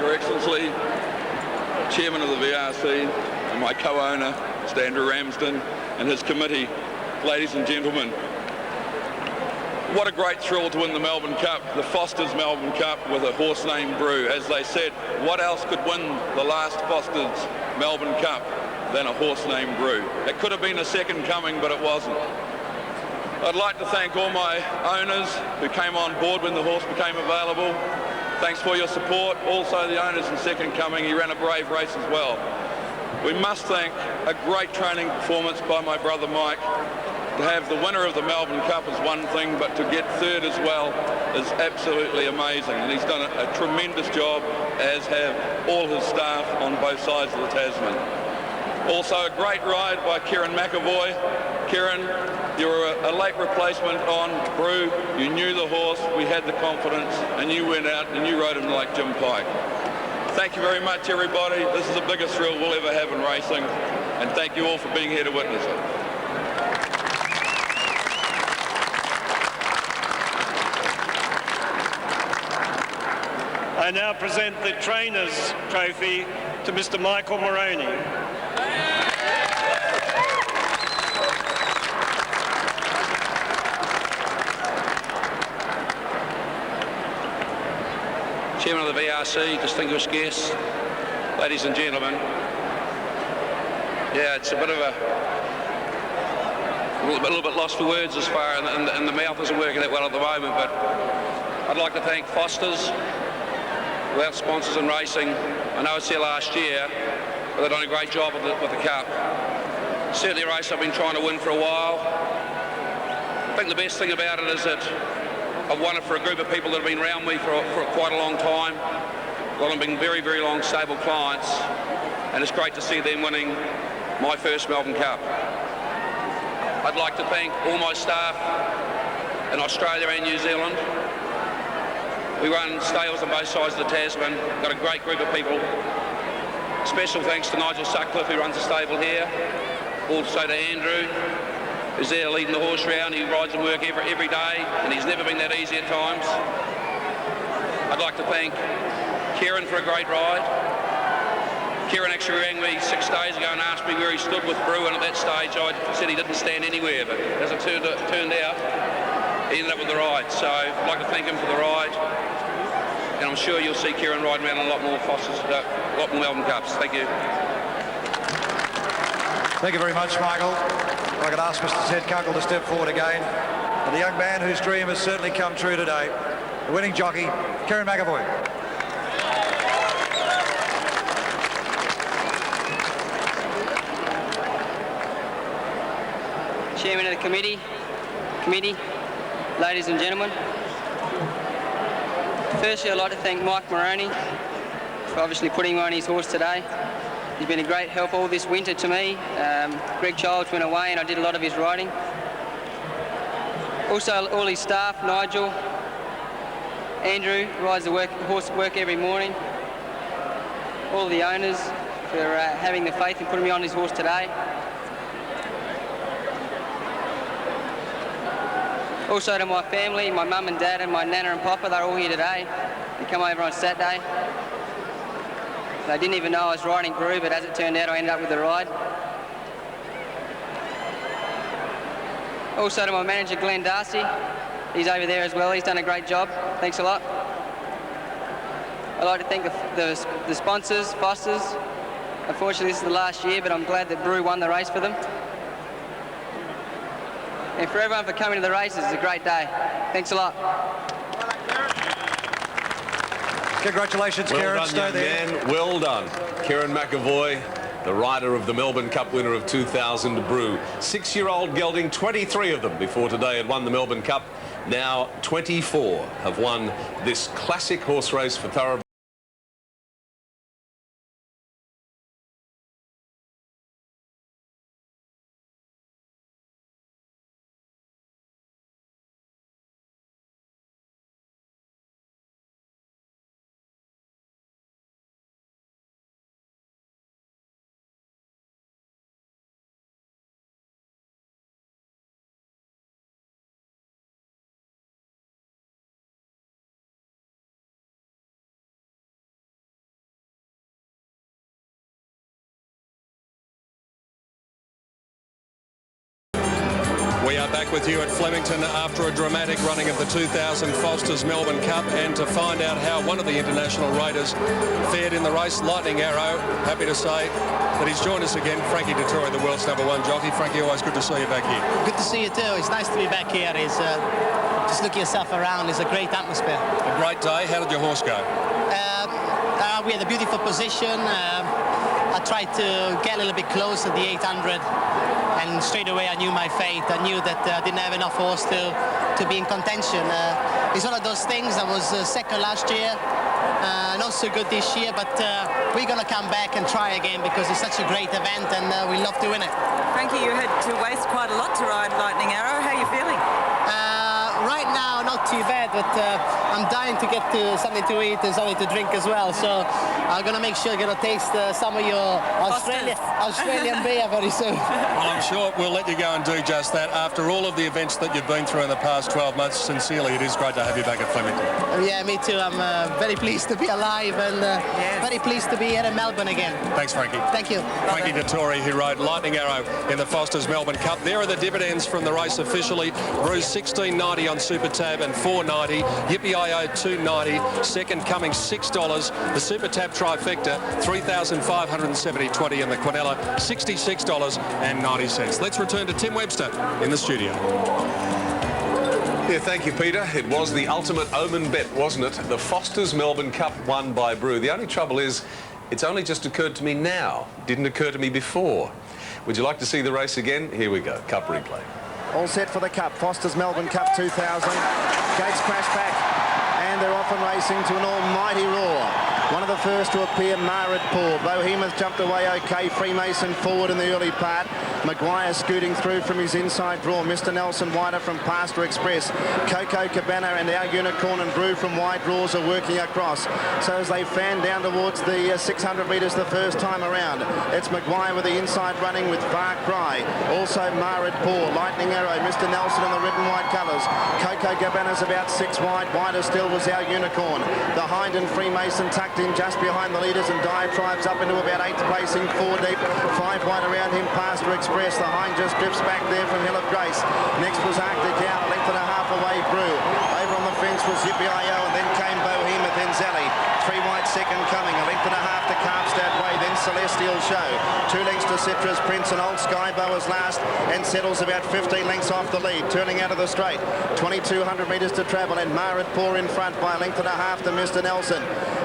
Your Excellency, Chairman of the VRC, and my co-owner, Mr. Andrew Ramsden, and his committee, ladies and gentlemen. What a great thrill to win the Melbourne Cup, the Foster's Melbourne Cup, with a horse named Brew. As they said, what else could win the last Foster's Melbourne Cup than a horse named Brew? It could have been a second coming, but it wasn't. I'd like to thank all my owners who came on board when the horse became available. Thanks for your support. Also the owners in Second Coming, he ran a brave race as well. We must thank a great training performance by my brother Mike. To have the winner of the Melbourne Cup is one thing, but to get third as well is absolutely amazing. And he's done a tremendous job, as have all his staff on both sides of the Tasman. Also a great ride by Kieran McAvoy. Kieran, you were a late replacement on Brew. You knew the horse, we had the confidence, and you went out and you rode him like Jim Pike. Thank you very much, everybody. This is the biggest thrill we'll ever have in racing, and thank you all for being here to witness it. I now present the Trainers' Trophy to Mr. Michael Moroney. Chairman of the VRC, distinguished guests, ladies and gentlemen. Yeah, it's a bit of a little bit lost for words as far, and the mouth isn't working that well at the moment, but I'd like to thank Foster's, without sponsors in racing. I know it's there last year, but they've done a great job with the Cup. Certainly a race I've been trying to win for a while. I think the best thing about it is that I've won it for a group of people that have been around me for quite a long time. A lot of them being very, very long, stable clients, and it's great to see them winning my first Melbourne Cup. I'd like to thank all my staff in Australia and New Zealand. We run stables on both sides of the Tasman, got a great group of people. Special thanks to Nigel Sutcliffe, who runs the stable here. Also to Andrew, who's there leading the horse round. He rides and work every day, and he's never been that easy at times. I'd like to thank Kieran for a great ride. Kieran actually rang me 6 days ago and asked me where he stood with Brew, and at that stage I said he didn't stand anywhere, but as it turned out, he ended up with the ride. So I'd like to thank him for the ride, and I'm sure you'll see Kieran riding around a lot more Fosters, a lot more Melbourne Cups. Thank you. Thank you very much, Michael. If I could ask Mr. Ted Kunkel to step forward again. And the young man whose dream has certainly come true today, the winning jockey, Kieran McAvoy. Chairman of the committee, ladies and gentlemen. Firstly, I'd like to thank Mike Moroney for obviously putting me on his horse today. He's been a great help all this winter to me. Greg Childs went away and I did a lot of his riding. Also, all his staff, Nigel, Andrew, rides the horse at work every morning. All the owners for having the faith in putting me on his horse today. Also to my family, my mum and dad and my nana and papa, they're all here today. They come over on Saturday. They didn't even know I was riding Brew, but as it turned out, I ended up with the ride. Also to my manager, Glenn Darcy. He's over there as well. He's done a great job. Thanks a lot. I'd like to thank the sponsors, Foster's. Unfortunately, this is the last year, but I'm glad that Brew won the race for them. And for everyone for coming to the races, it's a great day. Thanks a lot. Congratulations, Kieran. Well done, young man. Well done. Kieran McAvoy, the rider of the Melbourne Cup winner of 2000 Brew. 6-year-old gelding, 23 of them before today had won the Melbourne Cup. Now 24 have won this classic horse race for Thoroughbred. We are back with you at Flemington after a dramatic running of the 2000 Foster's Melbourne Cup, and to find out how one of the international raiders fared in the race, Lightning Arrow, happy to say that he's joined us again, Frankie Dettori, the world's #1 jockey. Frankie, always good to see you back here. Good to see you too. It's nice to be back here. It's, just look yourself around. It's a great atmosphere. A great day. How did your horse go? We had a beautiful position. I tried to get a little bit close at the 800, and straight away I knew my fate. I knew that I didn't have enough horse to be in contention. It's one of those things. I was second last year, not so good this year, but we're going to come back and try again because it's such a great event, and we love to win it. Frankie, you had to waste quite a lot to ride Lightning Arrow. How are you feeling? Right now, not too bad, but I'm dying to get to something to eat and something to drink as well. So I'm going to make sure I'm going to taste some of your Australian beer very soon. Well, I'm sure we'll let you go and do just that. After all of the events that you've been through in the past 12 months, sincerely, it is great to have you back at Flemington. Yeah, me too. I'm very pleased to be alive and very pleased to be here in Melbourne again. Thanks, Frankie. Thank you. Frankie Dettori, who rode Lightning Arrow in the Foster's Melbourne Cup. There are the dividends from the race officially. Bruce $16.90 on Super Tab and $4.90. Yippee-I-O $2.90. Second coming $6. The Super Tab trifecta $3,570.20, and the Quinella $66.90. Let's return to Tim Webster in the studio. Yeah, thank you, Peter. It was the ultimate omen bet, wasn't it? The Foster's Melbourne Cup won by Brew. The only trouble is, it's only just occurred to me now. Didn't occur to me before. Would you like to see the race again? Here we go. Cup replay. All set for the Cup. Foster's Melbourne Cup 2000. Gates crash back, and they're off and racing to an almighty roar. One of the first to appear, Maridpoor. Bohemoth jumped away okay. Freemason forward in the early part. Maguire scooting through from his inside draw. Mr. Nelson wider from Pastor Express. Coco Cabana and Our Unicorn and Brew from wide draws are working across. So as they fan down towards the 600 metres the first time around, it's Maguire with the inside running with Far Cry. Also Maridpoor, Lightning Arrow, Mr. Nelson in the red and white colours. Coco Cabana's about 6 wide. Wider still was Our Unicorn. The Hind and Freemason tucked in just behind the leaders, and Diatribes up into about 8th placing, 4 deep, 5 wide around him. Pastor Express, the Hind just drifts back there from Hill of Grace. Next was Arctic Owl, length and a half away Brew. Over on the fence was Yippee-I-O, and then came Bohemoth, then Zelly. 3 wide second coming, a length and a half to Carpstad Way, then Celestial Show. 2 lengths to Citrus Prince, and Old Skybow is last and settles about 15 lengths off the lead, turning out of the straight. 2,200 metres to travel, and Maridpoor in front by a length and a half to Mr. Nelson.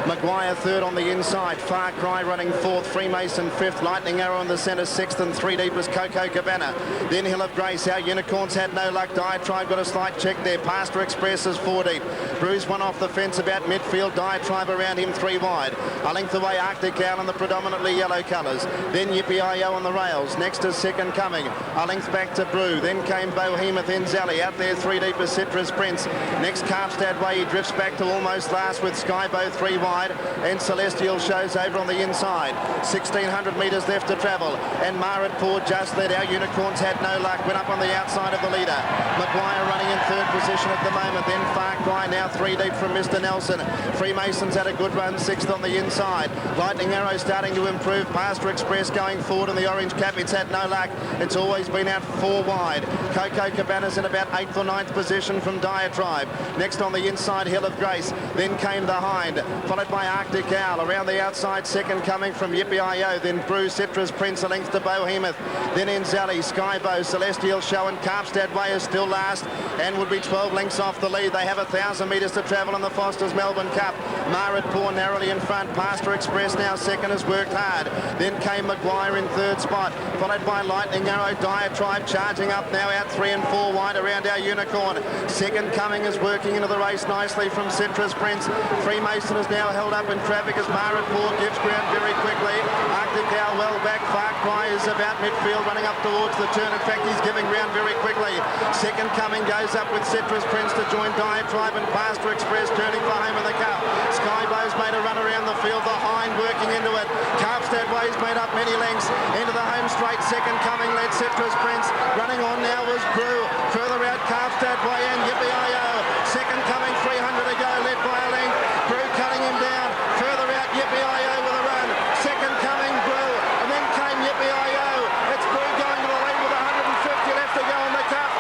Maguire third on the inside, Far Cry running fourth, Freemason fifth, Lightning Arrow in the centre sixth, and 3 deep was Coco Cabana. Then Hill of Grace. Our Unicorns had no luck. Diatribe got a slight check there. Pastor Express is 4 deep. Bruce one off the fence about midfield. Diatribe around him 3 wide. A length away Arctic Owl in the predominantly yellow colours. Then Yippee-I-O on the rails. Next is second coming. A length back to Brew. Then came Bohemoth in Zally. Out there 3 deep is Citrus Prince. Next Carpstad Way. He drifts back to almost last with Skybow 3 wide. And Celestial Shows over on the inside. 1,600 metres left to travel, and Maridpoor just led. Our Unicorns had no luck, went up on the outside of the leader. Maguire running in third position at the moment, then Far Cry now 3 deep from Mr. Nelson. Freemason's had a good run, 6th on the inside. Lightning Arrow starting to improve. Pastor Express going forward in the orange cap. It's had no luck. It's always been out 4 wide. Coco Cabana's in about 8th or 9th position from Diatribe. Next on the inside, Hill of Grace. Then came the Hind, followed by Arctic Owl. Around the outside, second coming from Yippee-I-O. Then Brew, Citrus Prince, a length to Bohemoth. Then in Zally, Skybow, Celestial Show, and Carpstad Way is still last and would be 12 lengths off the lead. They have 1,000 metres to travel in the Foster's Melbourne Cup. Maridpoor narrowly in front. Pastor Express now second, has worked hard. Then came Maguire in third spot, followed by Lightning Arrow. Diatribe charging up now out 3 and 4 wide around Our Unicorn. Second coming is working into the race nicely from Citrus Prince. Freemason is now held up in traffic as Maridpoor gives ground very quickly. Arctic Owl well back. Far Cry is about midfield, running up towards the turn. In fact, he's giving ground very quickly. Second coming goes up with Citrus Prince to join Diatribe, and Pastor Express turning for home in the Cup. Skybow's made a run around the field. The Hind working into it. Carpstad Way's made up many lengths into the home straight. Second coming led Citrus Prince. Running on now was Brew. Further out Carpstad Way and Yippee-I-O. Second coming 300 to go, led by a length. Brew cutting him down. Further out Yippee-I-O with a run. Second coming Brew, and then came Yippee-I-O. It's Brew going to the lead with 150 left to go in the Cup.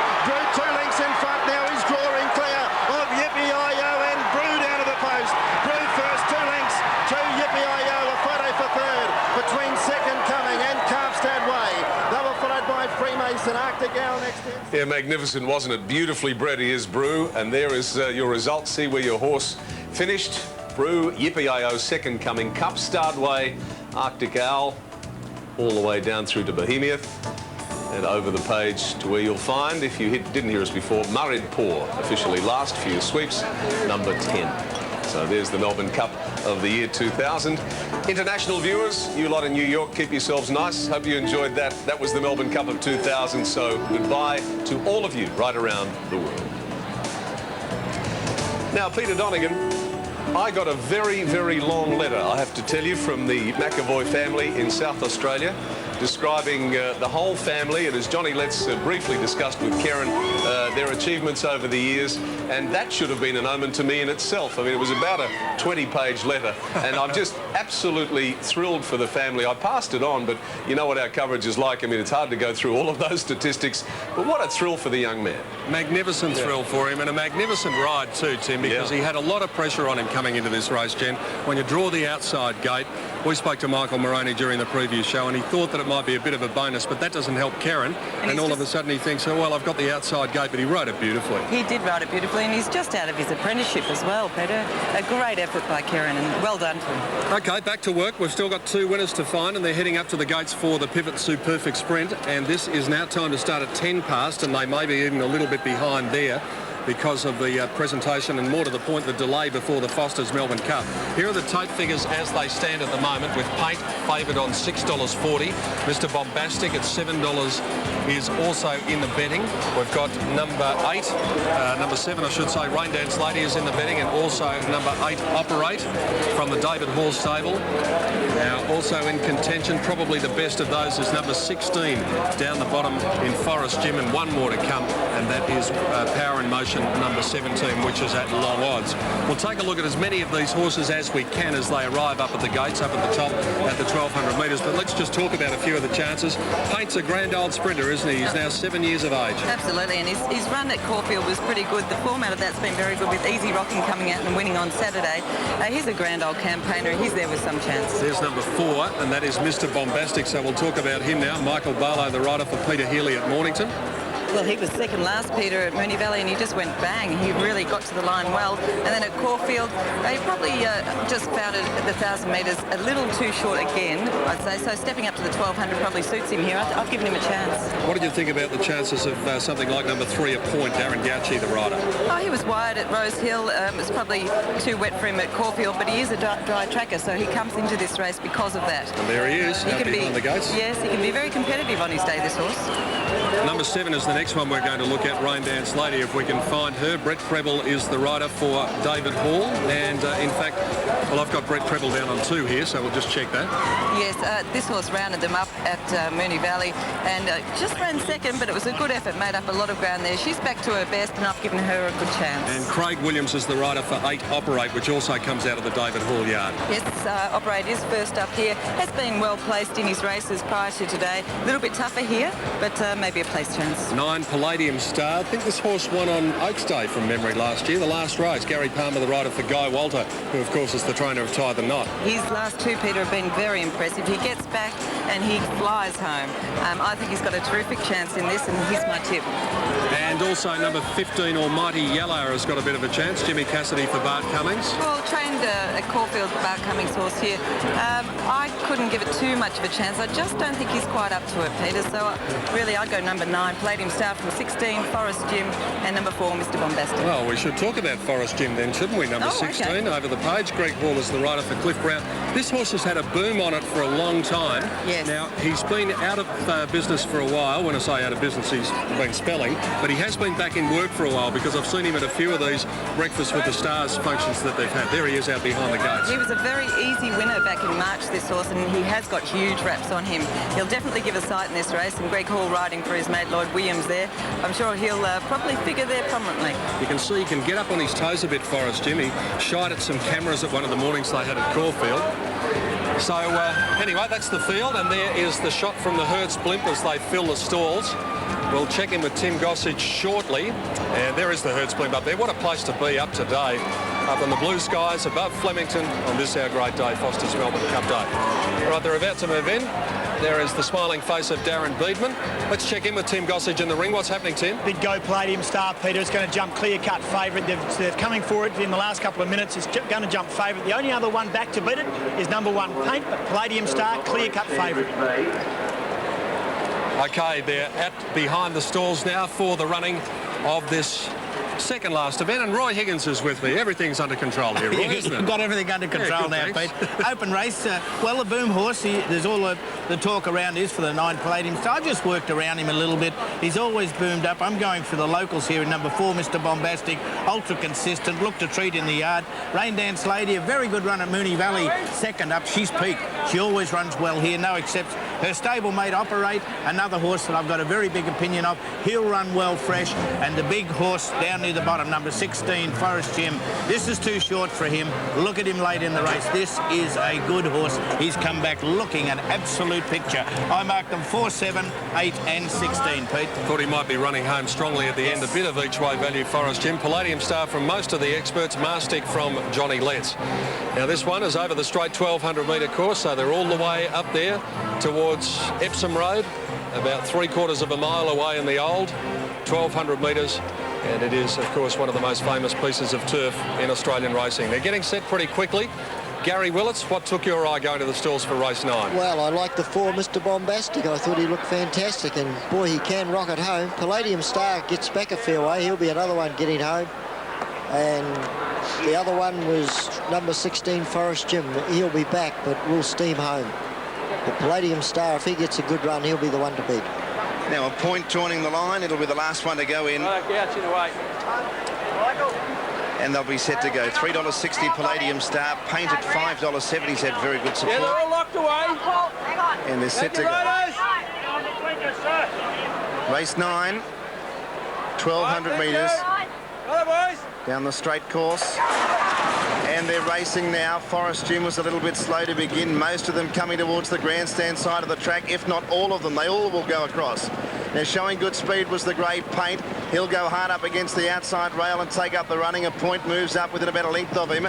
Magnificent Arctic Owl next in. Yeah, magnificent, wasn't it? Beautifully bred he is, Brew. And there is your result. See where your horse finished. Brew, Yippee-Yo, second coming. Cup, Stardway, Arctic Owl, all the way down through to Bohemia. And over the page to where you'll find, if you didn't hear us before, Murrid Paw, officially last for your sweeps, number 10. So there's the Melbourne Cup of the year 2000. International viewers, you lot in New York, keep yourselves nice. Hope you enjoyed that. That was the Melbourne Cup of 2000. So goodbye to all of you right around the world. Now, Peter Donegan, I got a very, very long letter, I have to tell you, from the McAvoy family in South Australia, describing the whole family, and as Johnny Letts briefly discussed with Karen, their achievements over the years, and that should have been an omen to me in itself. I mean, it was about a 20-page letter, and I'm just absolutely thrilled for the family. I passed it on, but you know what our coverage is like. I mean, it's hard to go through all of those statistics, but what a thrill for the young man. Magnificent thrill for him, and a magnificent ride too, Tim, because he had a lot of pressure on him coming into this race, Jen. When you draw the outside gate, we spoke to Michael Moroney during the preview show, and he thought that it might be a bit of a bonus, but that doesn't help Karen. And all of a sudden he thinks, oh, well, I've got the outside gate, but he rode it beautifully. He did ride it beautifully, and he's just out of his apprenticeship as well, Peter. A great effort by Karen, and well done to him. OK, back to work. We've still got 2 winners to find, and they're heading up to the gates for the Pivot Superfect Sprint, and this is now time to start at 10 past, and they may be even a little bit behind there because of the presentation, and more to the point, the delay before the Foster's Melbourne Cup. Here are the tote figures as they stand at the moment, with Paint favoured on $6.40. Mr Bombastic at $7 is also in the betting. We've got number 7, I should say, Rain Dance Lady is in the betting, and also number 8, Operate, from the David Hall stable. Now, also in contention, probably the best of those is number 16 down the bottom in Forest Gym, and one more to come, and that is Power in Motion, number 17, which is at long odds. We'll take a look at as many of these horses as we can as they arrive up at the gates, up at the top at the 1,200 metres. But let's just talk about a few of the chances. Paint's a grand old sprinter, isn't he? He's now 7 years of age. Absolutely, and his run at Caulfield was pretty good. The format of that's been very good, with Easy Rocking coming out and winning on Saturday. He's a grand old campaigner, and he's there with some chance. There's number 4, and that is Mr Bombastic, so we'll talk about him now. Michael Barlow, the rider for Peter Healy at Mornington. Well, he was second last, Peter, at Moonee Valley, and he just went bang. He really got to the line well. And then at Caulfield, he probably just found it at the 1,000 metres a little too short again, I'd say. So stepping up to the 1,200 probably suits him here. I've given him a chance. What did you think about the chances of something like number 3 at Point, Darren Gauci, the rider? Oh, he was wide at Rose Hill. It was probably too wet for him at Caulfield, but he is a dry tracker, so he comes into this race because of that. And there he is, out behind the gates. Yes, he can be very competitive on his day, this horse. Number 7 is the next one we're going to look at, Rain Dance Lady, if we can find her. Brett Preble is the rider for David Hall, and in fact, well, I've got Brett Preble down on 2 here, so we'll just check that. Yes, this horse rounded them up at Moonee Valley, and just ran second, but it was a good effort, made up a lot of ground there. She's back to her best, and I've given her a good chance. And Craig Williams is the rider for 8 Operate, which also comes out of the David Hall yard. Yes, Operate is first up here. Has been well placed in his races prior to today. A little bit tougher here, but maybe a place chance. 9 Palladium Star. I think this horse won on Oaks Day from memory last year, the last race. Gary Palmer, the rider for Guy Walter, who of course is the trainer of Tie the Knot. His last 2, Peter, have been very impressive. He gets back and he flies home. I think he's got a terrific chance in this, and here's my tip. And also number 15, Almighty Yellow, has got a bit of a chance. Jimmy Cassidy for Bart Cummings. Well, trained at Caulfield, Bart Cummings horse here. I couldn't give it too much of a chance. I just don't think he's quite up to it, Peter. So really, I'd go number 9, Palladium Star from 16, Forest Gym, and number 4, Mr Bombastic. Well, we should talk about Forest Gym then, shouldn't we? Number 16 over the page. Greg Hall is the rider for Cliff Brown. This horse has had a boom on it for a long time. Yes. Now, he's been out of business for a while. When I say out of business, he's been spelling. But he has been back in work for a while, because I've seen him at a few of these Breakfast with the Stars functions that they've had. There he is out behind the gates. He was a very easy winner back in March, this horse, and he has got huge wraps on him. He'll definitely give a sight in this race, and Greg Hall riding for his mate Lloyd Williams there. I'm sure he'll probably figure there prominently. You can see he can get up on his toes a bit, Forest Jimmy. Shied at some cameras at one of the mornings they had at Caulfield. So anyway, that's the field, and there is the shot from the Hertz blimp as they fill the stalls. We'll check in with Tim Gossage shortly, and there is the Hertz blimp up there. What a place to be up today. up in the blue skies above Flemington on this our great day, Foster's Melbourne Cup Day. Right, they're about to move in. There is the smiling face of Darren Beedman. Let's check in with Tim Gossage in the ring. What's happening, Tim? Big Go Palladium Star, Peter. It's going to jump clear-cut favourite. They're coming for it in the last couple of minutes. It's going to jump favourite. The only other one back to beat it is number 1 Paint, but Palladium Star, clear-cut favourite. OK, they're behind the stalls now for the running of this second last event, and Roy Higgins is with me. Everything's under control here, Roy, isn't it? You've got everything under control now, Pete. Open race. Well, the Boom Horse, there's all the talk around is for the 9 Palladium Star. I've just worked around him a little bit. He's always boomed up. I'm going for the locals here in number 4, Mr. Bombastic. Ultra consistent. Looked a treat in the yard. Rain Dance Lady, a very good run at Moonee Valley. Second up. She's peaked. She always runs well here. No excepts. Her stablemate Operate, another horse that I've got a very big opinion of. He'll run well fresh. And the big horse down near the bottom, number 16, Forest Jim. This is too short for him. Look at him late in the race. This is a good horse. He's come back looking an absolute picture. I marked them 4, 7, 8 and 16, Pete. Thought he might be running home strongly at the end. A bit of each way value, Forest Jim. Palladium Star from most of the experts. Mastic from Johnny Letts. Now this one is over the straight 1,200-metre course, so they're all the way up there towards Epsom Road, about 3/4 of a mile away in the old, 1,200 metres. And it is, of course, one of the most famous pieces of turf in Australian racing. They're getting set pretty quickly. Gary Willits, what took your eye going to the stalls for race 9? Well, I like the 4, Mr. Bombastic. I thought he looked fantastic, and boy, he can rock it home. Palladium Star gets back a fair way. He'll be another one getting home. And the other one was number 16, Forest Jim. He'll be back, but will steam home. But Palladium Star, if he gets a good run, he'll be the one to beat. Now a point joining the line. It'll be the last one to go in. And they'll be set to go. $3.60 Palladium Star, Paint at $5.70. He's had very good support. Yeah, they're all locked away. And they're set to go. Race 9, 1,200 metres. Down the straight course. And they're racing now. Forest Jim was a little bit slow to begin. Most of them coming towards the grandstand side of the track, if not all of them. They all will go across. Now showing good speed was the grey Paint. He'll go hard up against the outside rail and take up the running. A Point moves up within about a length of him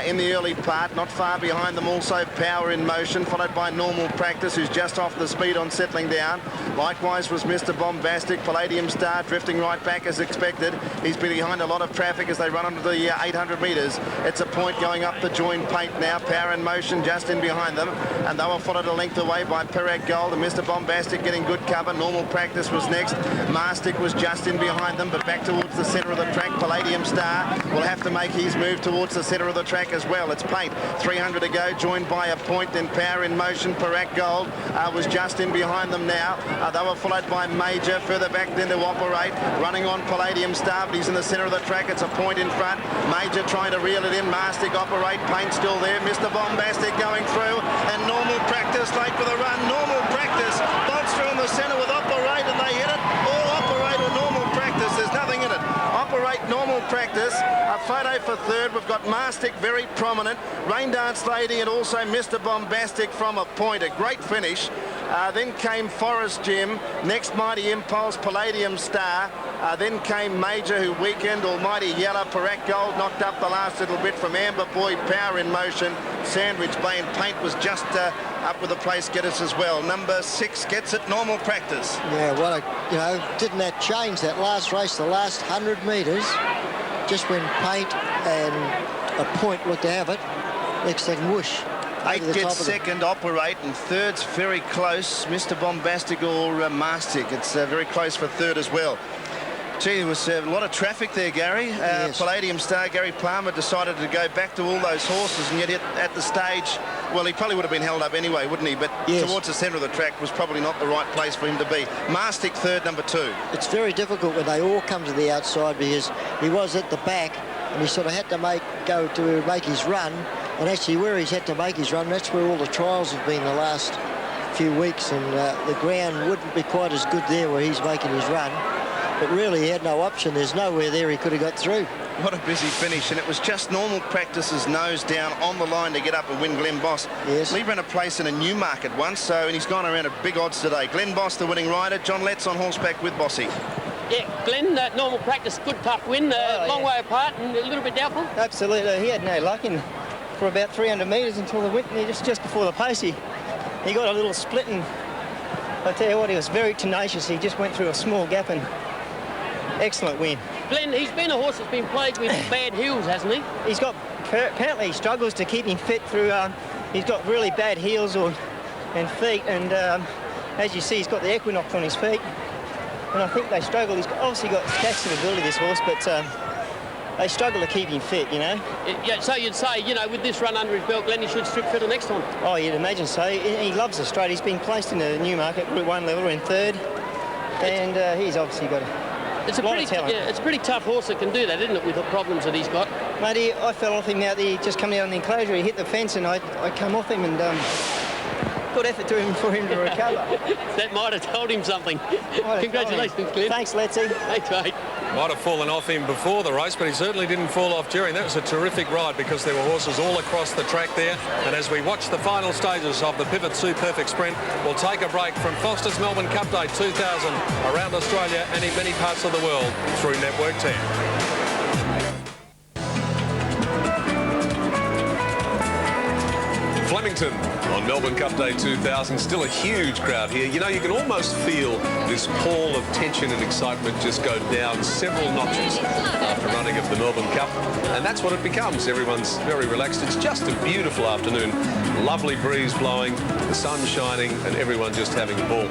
in the early part. Not far behind them also Power in Motion, followed by Normal Practice, who's just off the speed on settling down. Likewise was Mr. Bombastic. Palladium Star drifting right back as expected. He's been behind a lot of traffic as they run onto the 800 metres. It's a Point going up the join Paint now. Power in Motion just in behind them. And they were followed a length away by Perak Gold and Mr. Bombastic getting good cover. Normal Practice was next. Mastic was just in behind them, but back towards the centre of the track. Palladium Star will have to make his move towards the centre of the track as well. It's Paint. 300 to go, joined by a Point. Then Power in Motion. Perak Gold was just in behind them now. They were followed by Major. Further back then to Operate. Running on Palladium Star, but he's in the centre of the track. It's a Point in front. Major trying to reel it in. Mastic, Operate, Paint still there. Mr. Bombastic going through. And Normal Practice late for the run. Normal Practice bolts through in the centre with Operate, and they hit it. Or Operate or Normal Practice. There's nothing in it. Operate, Normal Practice. A photo for third. We've got Mastic very prominent. Rain Dance Lady and also Mr. Bombastic from a Point. A great finish. Then came Forest Jim. Next Mighty Impulse, Palladium Star. Then came Major, who weakened. Almighty Yellow, Perak Gold knocked up the last little bit from Amber Boy. Power in Motion. Sandwich Bay and Paint was just up with the place getters as well. Number 6 gets it, Normal Practice. Yeah, well, didn't that change that last race, the last 100 metres? Just when Paint and a Point looked to have it, next thing, whoosh. 8 gets second, Operate, and third's very close, Mr. Bombastic or Mastic. It's very close for third as well. Gee, there was a lot of traffic there, Gary. Yes. Palladium Star, Gary Palmer, decided to go back to all those horses, and yet at the stage, well, he probably would have been held up anyway, wouldn't he? But yes, towards the centre of the track was probably not the right place for him to be. Mastic third, number 2. It's very difficult when they all come to the outside because he was at the back and he sort of had to make his run. And actually where he's had to make his run, that's where all the trials have been the last few weeks, and the ground wouldn't be quite as good there where he's making his run. But really he had no option. There's nowhere there he could have got through. What a busy finish, and it was just Normal Practice's nose down on the line to get up and win Glenn Boss. Yes. Lee ran a place in a Newmarket once, and he's gone around at big odds today. Glenn Boss, the winning rider. John Letts on horseback with Bossy. Yeah, Glenn, normal practice, good tough win, long way apart and a little bit doubtful. Absolutely, he had no luck in for about 300 metres until the Whitney, just before the pace, he got a little split, and I tell you what, he was very tenacious. He just went through a small gap and excellent win. Glenn, he's been a horse that's been plagued with bad heels, hasn't he? He's got, apparently he struggles to keep him fit through, he's got really bad heels and feet, and as you see, he's got the equinox on his feet, and I think they struggle. He's obviously got stacks of ability, this horse, but they struggle to keep him fit, you know. Yeah, so you'd say, you know, with this run under his belt, Glenn, he should strip fitter next time? Oh, you'd imagine so. He loves the straight. He's been placed in the Newmarket Group 1 level in 3rd, and he's obviously got a lot of talent. Yeah, it's a pretty tough horse that can do that, isn't it, with the problems that he's got? Matey, I fell off him out there, just coming out on the enclosure. He hit the fence, and I come off him, and good effort to him for him to recover. That might have told him something. Congratulations, Glenn. Thanks, Letty. Thanks, mate. Might have fallen off him before the race, but he certainly didn't fall off during. That was a terrific ride because there were horses all across the track there. And as we watch the final stages of the Pivot Sue Perfect Sprint, we'll take a break from Foster's Melbourne Cup Day 2000 around Australia and in many parts of the world through Network 10. Flemington on Melbourne Cup Day 2000. Still a huge crowd here. You know, you can almost feel this pall of tension and excitement just go down several notches after running of the Melbourne Cup. And that's what it becomes. Everyone's very relaxed. It's just a beautiful afternoon. Lovely breeze blowing, the sun shining, and everyone just having a ball.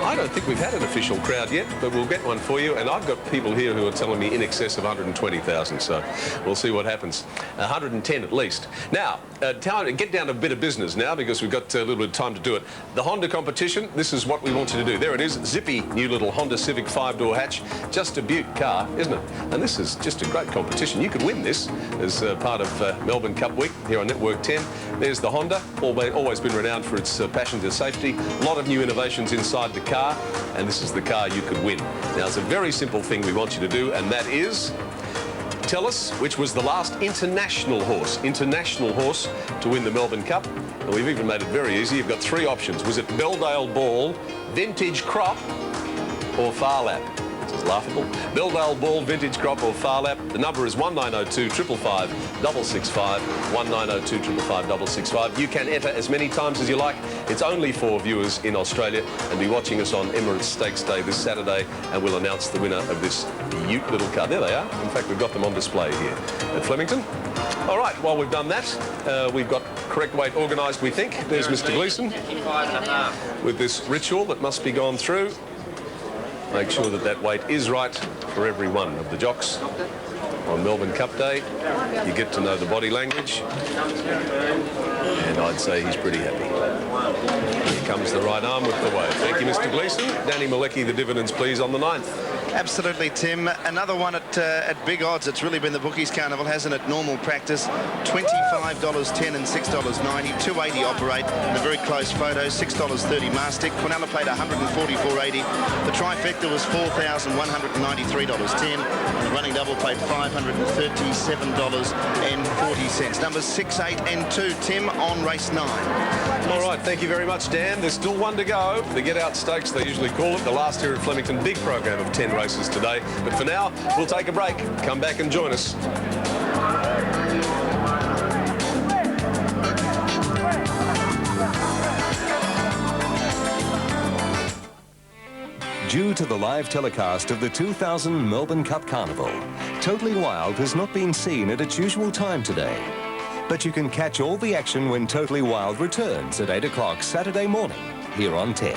I don't think we've had an official crowd yet, but we'll get one for you. And I've got people here who are telling me in excess of 120,000. So we'll see what happens. 110 at least. Now, get down to a bit of business now because we've got a little bit of time to do it. The Honda competition, this is what we want you to do. There it is, zippy new little Honda Civic 5-door hatch. Just a beaut car, isn't it? And this is just a great competition. You could win this as part of Melbourne Cup Week here on Network 10. There's the Honda, always been renowned for its passion to safety. A lot of new innovations inside the car, and this is the car you could win. Now, it's a very simple thing we want you to do, and that is tell us which was the last international horse to win the Melbourne Cup. And we've even made it very easy. You've got 3 options. Was it Belldale Ball, Vintage Crop, or Far Lap? This is laughable. Belldale Ball, Vintage Crop, or Far Lap. The number is 1902 555 665, 1902 555 665. You can enter as many times as you like. It's only for viewers in Australia, and be watching us on Emirates Stakes Day this Saturday, and we'll announce the winner of this beaut little car. There they are. In fact, we've got them on display here at Flemington. All right, while we've done that, we've got correct weight organised, we think. There's Mr. Gleeson with this ritual that must be gone through. Make sure that that weight is right for every one of the jocks. On Melbourne Cup Day, you get to know the body language, and I'd say he's pretty happy. Here comes the right arm with the weight. Thank you, Mr. Gleeson. Danny Malecki, the dividends, please, on the 9th. Absolutely, Tim. Another one at big odds. It's really been the bookies' carnival, hasn't it? Normal practice, $25.10 and $6.90. $2.80 operate. The very close photos, $6.30 Mastic. Quinella played $144.80. The trifecta was $4,193.10. The running double paid $537.40. Numbers 6, 8 and 2, Tim, on race 9. All right, thank you very much, Dan. There's still one to go. The Get Out Stakes, they usually call it. The last here at Flemington. Big program of 10 races today. But for now, we'll take a break. Come back and join us. Due to the live telecast of the 2000 Melbourne Cup Carnival, Totally Wild has not been seen at its usual time today. But you can catch all the action when Totally Wild returns at 8 o'clock Saturday morning here on 10.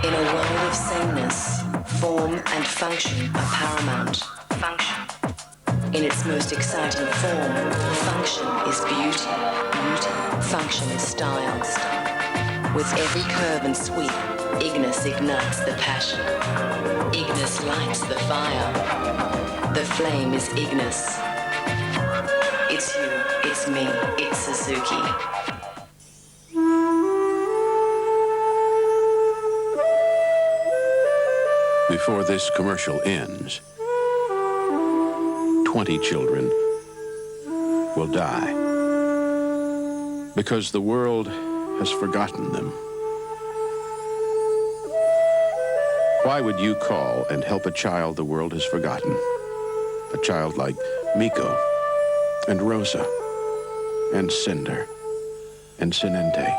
In a world of sameness, form and function are paramount. Function. In its most exciting form, function is beauty. Beauty. Function is style. With every curve and sweep, Ignis ignites the passion. Ignis lights the fire. The flame is Ignis. It's you, it's me, it's Suzuki. Before this commercial ends, 20 children will die because the world has forgotten them. Why would you call and help a child the world has forgotten? A child like Miko and Rosa and Cinder and Sinente.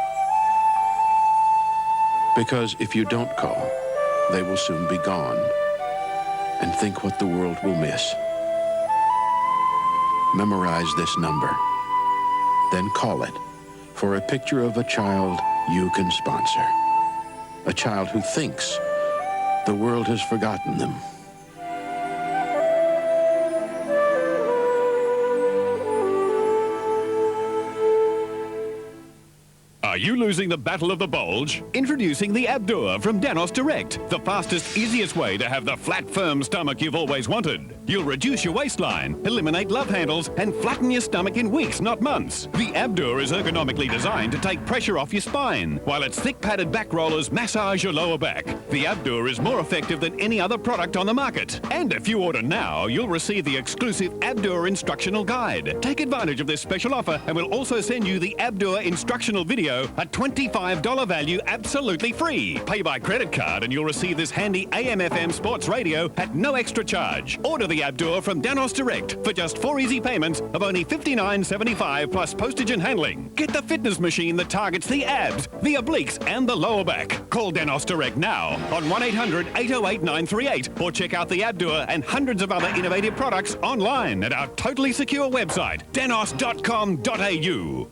Because if you don't call, they will soon be gone. And think what the world will miss. Memorize this number. Then call it for a picture of a child you can sponsor. A child who thinks the world has forgotten them. Are you losing the battle of the bulge? Introducing the Abdur from Danos Direct, the fastest, easiest way to have the flat, firm stomach you've always wanted. You'll reduce your waistline, eliminate love handles, and flatten your stomach in weeks, not months. The Abdur is ergonomically designed to take pressure off your spine, while its thick padded back rollers massage your lower back. The Abdur is more effective than any other product on the market. And if you order now, you'll receive the exclusive Abdur instructional guide. Take advantage of this special offer, and we'll also send you the Abdur instructional video, a $25 value, absolutely free. Pay by credit card and you'll receive this handy AM/FM sports radio at no extra charge. Order the Abdur from Danos Direct for just 4 easy payments of only $59.75 plus postage and handling. Get the fitness machine that targets the abs, the obliques and the lower back. Call Danos Direct now on 1-800-808-938 or check out the Abdur and hundreds of other innovative products online at our totally secure website, danos.com.au.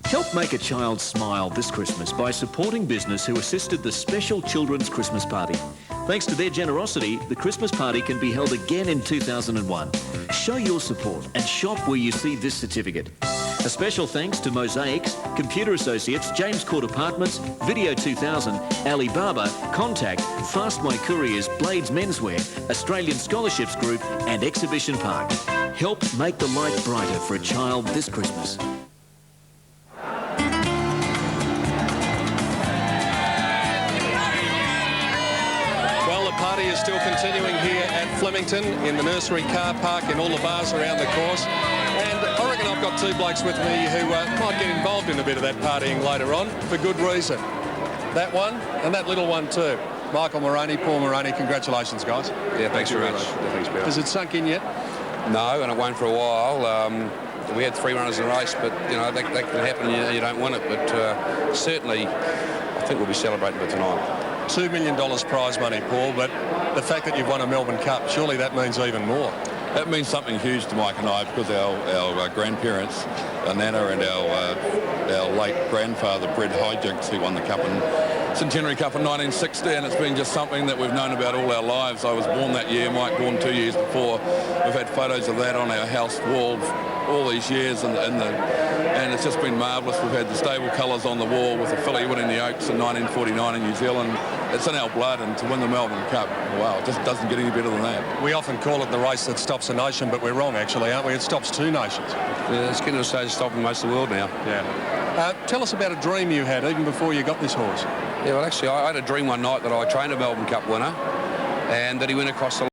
Help make a child smile this Christmas by supporting business who assisted the Special Children's Christmas Party. Thanks to their generosity, the Christmas party can be held again in 2001. Show your support and shop where you see this certificate. A special thanks to Mosaics, Computer Associates, James Court Apartments, Video 2000, Alibaba, Contact, Fastway Couriers, Blades Menswear, Australian Scholarships Group and Exhibition Park. Help make the light brighter for a child this Christmas. Party is still continuing here at Flemington in the nursery car park in all the bars around the course. And I reckon I've got two blokes with me who might get involved in a bit of that partying later on for good reason. That one and that little one too. Michael Moroney, Paul Moroney, congratulations guys. Yeah, thanks very much. Thanks, Bill. Has it sunk in yet? No, and it won't for a while. We had 3 runners in the race, but you know that can happen. You don't win it, but certainly I think we'll be celebrating it tonight. $2 million prize money, Paul, but the fact that you've won a Melbourne Cup, surely that means even more. That means something huge to Mike and I because our grandparents, our Nana and our late grandfather, Brett Hijinks, who won the Cup in Centenary Cup in 1960, and it's been just something that we've known about all our lives. I was born that year, Mike born 2 years before. We've had photos of that on our house wall all these years, and it's just been marvellous. We've had the stable colours on the wall with the filly winning the Oaks in 1949 in New Zealand. It's in our blood, and to win the Melbourne Cup, wow, it just doesn't get any better than that. We often call it the race that stops a nation, but we're wrong actually, aren't we? It stops 2 nations. Yeah, it's getting to the stage of stopping most of the world now. Yeah. Tell us about a dream you had even before you got this horse. Yeah, well actually I had a dream one night that I trained a Melbourne Cup winner and that he went across the